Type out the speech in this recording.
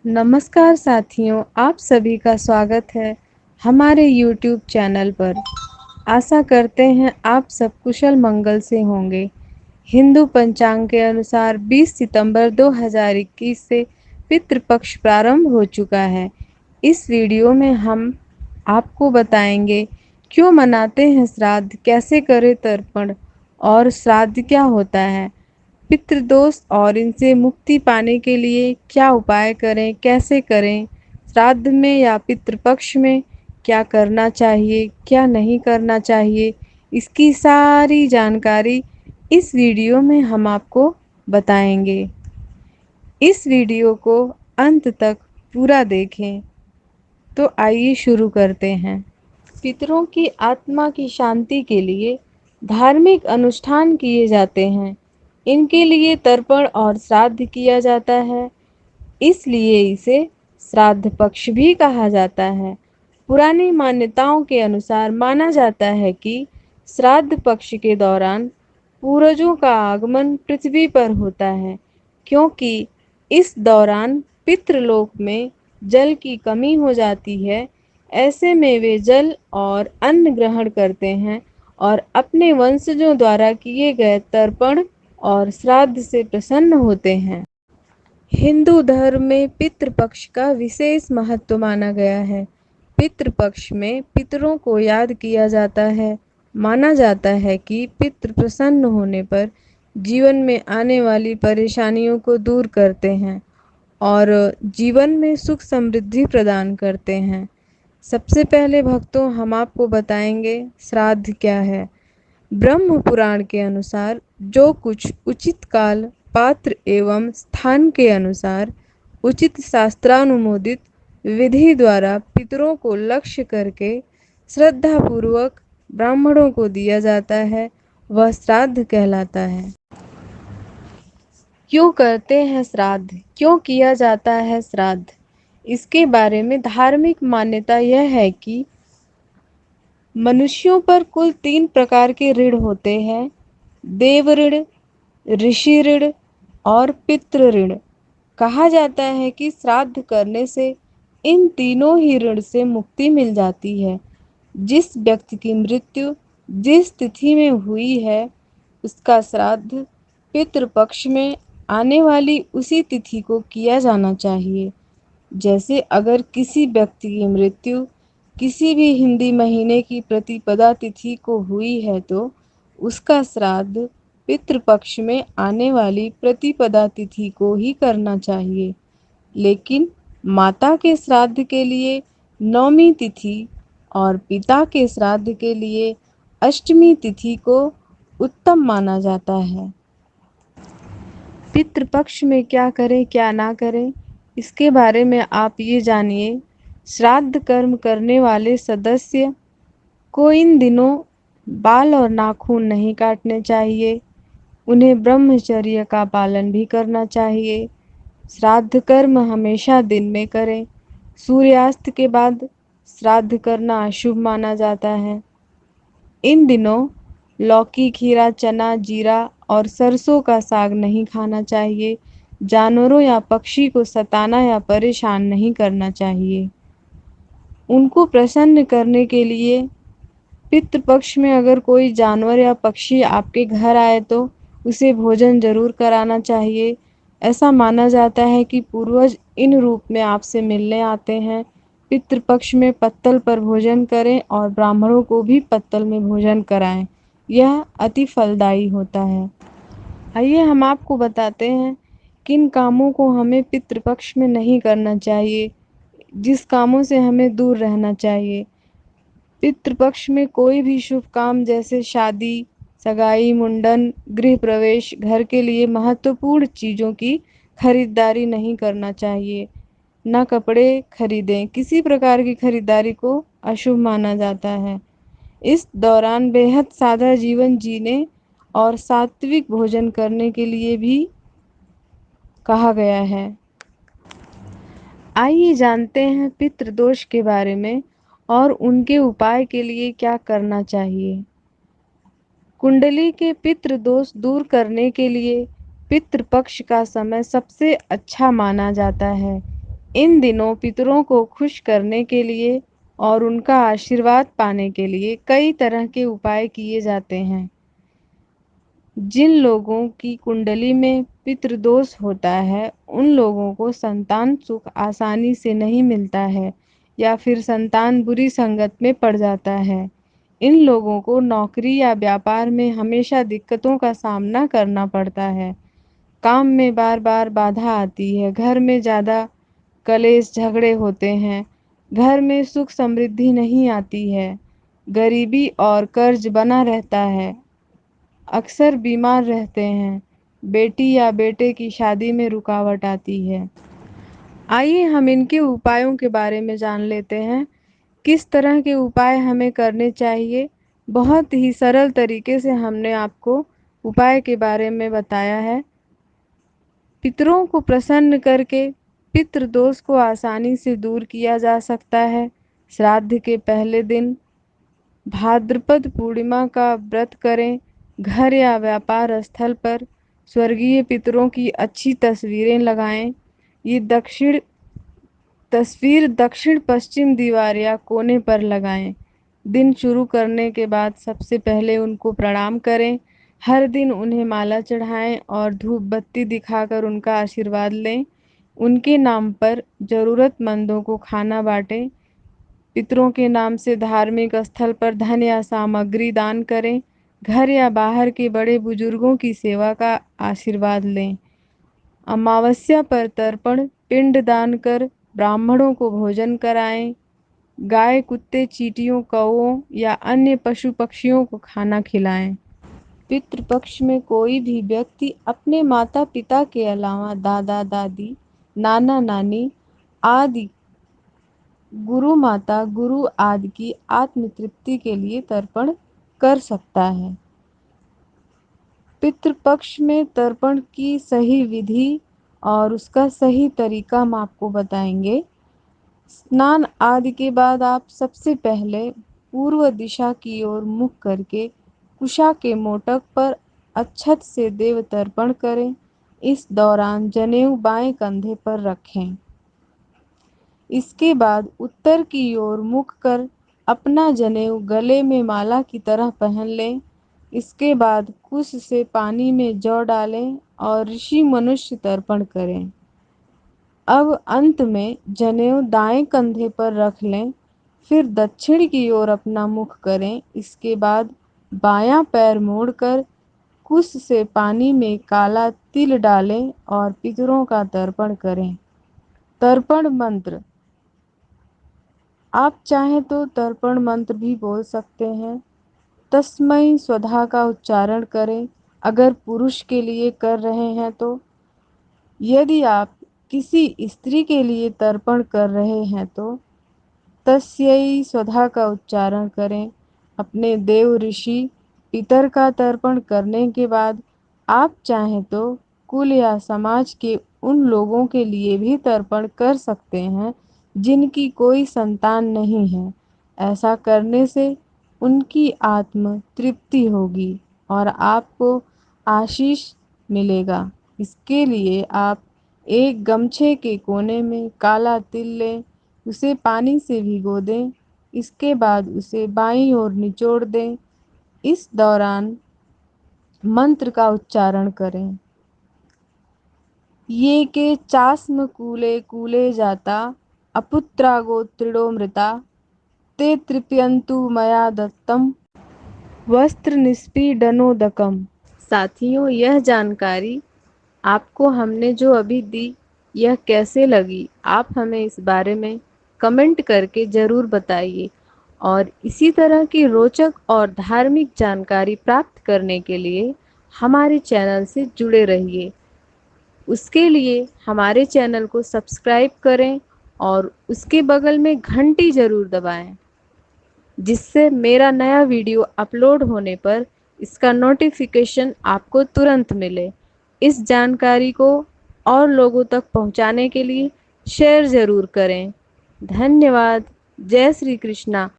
नमस्कार साथियों, आप सभी का स्वागत है हमारे YouTube चैनल पर। आशा करते हैं आप सब कुशल मंगल से होंगे। हिंदू पंचांग के अनुसार 20 सितंबर 2021 से पितृपक्ष प्रारंभ हो चुका है। इस वीडियो में हम आपको बताएंगे क्यों मनाते हैं श्राद्ध, कैसे करें तर्पण और श्राद्ध क्या होता है, पितृदोष और इनसे मुक्ति पाने के लिए क्या उपाय करें, कैसे करें, श्राद्ध में या पितृपक्ष में क्या करना चाहिए, क्या नहीं करना चाहिए, इसकी सारी जानकारी इस वीडियो में हम आपको बताएंगे। इस वीडियो को अंत तक पूरा देखें। तो आइए शुरू करते हैं। पितरों की आत्मा की शांति के लिए धार्मिक अनुष्ठान किए जाते हैं। इनके लिए तर्पण और श्राद्ध किया जाता है, इसलिए इसे श्राद्ध पक्ष भी कहा जाता है। पुरानी मान्यताओं के अनुसार माना जाता है कि श्राद्ध पक्ष के दौरान पूर्वजों का आगमन पृथ्वी पर होता है, क्योंकि इस दौरान पितृलोक में जल की कमी हो जाती है। ऐसे में वे जल और अन्न ग्रहण करते हैं और अपने वंशजों द्वारा किए गए तर्पण और श्राद्ध से प्रसन्न होते हैं। हिंदू धर्म में पितृपक्ष का विशेष महत्व माना गया है। पितृपक्ष में पितरों को याद किया जाता है। माना जाता है कि पितृ प्रसन्न होने पर जीवन में आने वाली परेशानियों को दूर करते हैं और जीवन में सुख समृद्धि प्रदान करते हैं। सबसे पहले भक्तों, हम आपको बताएंगे श्राद्ध क्या है। ब्रह्म पुराण के अनुसार जो कुछ उचित काल, पात्र एवं स्थान के अनुसार उचित शास्त्रानुमोदित विधि द्वारा पितरों को लक्ष्य करके श्रद्धा पूर्वक ब्राह्मणों को दिया जाता है, वह श्राद्ध कहलाता है। क्यों करते हैं श्राद्ध, क्यों किया जाता है श्राद्ध, इसके बारे में धार्मिक मान्यता यह है कि मनुष्यों पर कुल 3 प्रकार के ऋण होते हैं: देव ऋण, ऋषि ऋण और पितृ ऋण। कहा जाता है कि श्राद्ध करने से इन तीनों ही ऋण से मुक्ति मिल जाती है। जिस व्यक्ति की मृत्यु जिस तिथि में हुई है, उसका श्राद्ध पितृपक्ष में आने वाली उसी तिथि को किया जाना चाहिए। जैसे अगर किसी व्यक्ति की मृत्यु किसी भी हिंदी महीने की प्रतिपदा तिथि को हुई है, तो उसका श्राद्ध पितृपक्ष में आने वाली प्रतिपदा तिथि को ही करना चाहिए। लेकिन माता के श्राद्ध के लिए नौमी तिथि और पिता के श्राद्ध के लिए अष्टमी तिथि को उत्तम माना जाता है। पितृपक्ष में क्या करें, क्या ना करें, इसके बारे में आप ये जानिए। श्राद्ध कर्म करने वाले सदस्य को इन दिनों बाल और नाखून नहीं काटने चाहिए। उन्हें ब्रह्मचर्य का पालन भी करना चाहिए। श्राद्ध कर्म हमेशा दिन में करें। सूर्यास्त के बाद श्राद्ध करना अशुभ माना जाता है। इन दिनों लौकी, खीरा, चना, जीरा और सरसों का साग नहीं खाना चाहिए। जानवरों या पक्षी को सताना या परेशान नहीं करना चाहिए। उनको प्रसन्न करने के लिए पितृपक्ष में अगर कोई जानवर या पक्षी आपके घर आए तो उसे भोजन जरूर कराना चाहिए। ऐसा माना जाता है कि पूर्वज इन रूप में आपसे मिलने आते हैं। पितृपक्ष में पत्तल पर भोजन करें और ब्राह्मणों को भी पत्तल में भोजन कराएं। यह अति फलदायी होता है। आइए हम आपको बताते हैं किन कामों को हमें पितृपक्ष में नहीं करना चाहिए, जिस कामों से हमें दूर रहना चाहिए। पितृपक्ष में कोई भी शुभ काम जैसे शादी, सगाई, मुंडन, गृह प्रवेश, घर के लिए महत्वपूर्ण चीज़ों की खरीदारी नहीं करना चाहिए। न कपड़े खरीदें, किसी प्रकार की खरीदारी को अशुभ माना जाता है। इस दौरान बेहद सादा जीवन जीने और सात्विक भोजन करने के लिए भी कहा गया है। आइए जानते हैं पितृदोष के बारे में और उनके उपाय के लिए क्या करना चाहिए। कुंडली के पितृदोष दूर करने के लिए पितृपक्ष का समय सबसे अच्छा माना जाता है। इन दिनों पितरों को खुश करने के लिए और उनका आशीर्वाद पाने के लिए कई तरह के उपाय किए जाते हैं। जिन लोगों की कुंडली में पितृदोष होता है, उन लोगों को संतान सुख आसानी से नहीं मिलता है या फिर संतान बुरी संगत में पड़ जाता है। इन लोगों को नौकरी या व्यापार में हमेशा दिक्कतों का सामना करना पड़ता है। काम में बार-बार बाधा आती है, घर में ज़्यादा कलेश झगड़े होते हैं, घर में सुख समृद्धि नहीं आती है, गरीबी और कर्ज बना रहता है, अक्सर बीमार रहते हैं, बेटी या बेटे की शादी में रुकावट आती है। आइए हम इनके उपायों के बारे में जान लेते हैं। किस तरह के उपाय हमें करने चाहिए। बहुत ही सरल तरीके से हमने आपको उपाय के बारे में बताया है। पितरों को प्रसन्न करके पितृदोष को आसानी से दूर किया जा सकता है। श्राद्ध के पहले दिन भाद्रपद पूर्णिमा का व्रत करें। घर या व्यापार स्थल पर स्वर्गीय पितरों की अच्छी तस्वीरें लगाएं। ये तस्वीर दक्षिण पश्चिम दीवार या कोने पर लगाएं। दिन शुरू करने के बाद सबसे पहले उनको प्रणाम करें। हर दिन उन्हें माला चढ़ाएं और धूप बत्ती दिखाकर उनका आशीर्वाद लें। उनके नाम पर ज़रूरतमंदों को खाना बांटें। पितरों के नाम से धार्मिक स्थल पर धन या सामग्री दान करें। घर या बाहर के बड़े बुजुर्गों की सेवा का आशीर्वाद लें। अमावस्या पर तर्पण पिंड दान कर ब्राह्मणों को भोजन कराएं। गाय, कुत्ते, चींटियों, कौओं या अन्य पशु पक्षियों को खाना खिलाएं। पितृपक्ष में कोई भी व्यक्ति अपने माता पिता के अलावा दादा दादी, नाना नानी आदि, गुरु माता, गुरु आदि की आत्म तृप्ति के लिए तर्पण कर सकता है। पितृपक्ष में तर्पण की सही विधि और उसका सही तरीका हम आपको बताएंगे। स्नान आदि के बाद आप सबसे पहले पूर्व दिशा की ओर मुख करके कुशा के मोटक पर अक्षत से देव तर्पण करें। इस दौरान जनेऊ बाएं कंधे पर रखें। इसके बाद उत्तर की ओर मुख कर अपना जनेऊ गले में माला की तरह पहन लें। इसके बाद कुश से पानी में जौ डालें और ऋषि मनुष्य तर्पण करें। अब अंत में जनेऊ दाएं कंधे पर रख लें। फिर दक्षिण की ओर अपना मुख करें। इसके बाद बायां पैर मोड़कर कुश से पानी में काला तिल डालें और पितरों का तर्पण करें। तर्पण मंत्र, आप चाहें तो तर्पण मंत्र भी बोल सकते हैं। तस्मै स्वधा का उच्चारण करें अगर पुरुष के लिए कर रहे हैं तो। यदि आप किसी स्त्री के लिए तर्पण कर रहे हैं तो तस्यै स्वधा का उच्चारण करें। अपने देव ऋषि पितर का तर्पण करने के बाद आप चाहें तो कुल या समाज के उन लोगों के लिए भी तर्पण कर सकते हैं जिनकी कोई संतान नहीं है। ऐसा करने से उनकी आत्म तृप्ति होगी और आपको आशीष मिलेगा। इसके लिए आप एक गमछे के कोने में काला तिल लें, उसे पानी से भिगो दें। इसके बाद उसे बाईं ओर निचोड़ दें। इस दौरान मंत्र का उच्चारण करें। ये के चास्म कूले कूले जाता अपुत्रागो त्रिडोमृता ते तृप्यन्तु मया दत्तम वस्त्र निष्पीडनोदकम। साथियों, यह जानकारी आपको हमने जो अभी दी, यह कैसे लगी, आप हमें इस बारे में कमेंट करके ज़रूर बताइए। और इसी तरह की रोचक और धार्मिक जानकारी प्राप्त करने के लिए हमारे चैनल से जुड़े रहिए। उसके लिए हमारे चैनल को सब्सक्राइब करें और उसके बगल में घंटी ज़रूर दबाएं, जिससे मेरा नया वीडियो अपलोड होने पर इसका नोटिफिकेशन आपको तुरंत मिले। इस जानकारी को और लोगों तक पहुंचाने के लिए शेयर ज़रूर करें। धन्यवाद। जय श्री कृष्णा।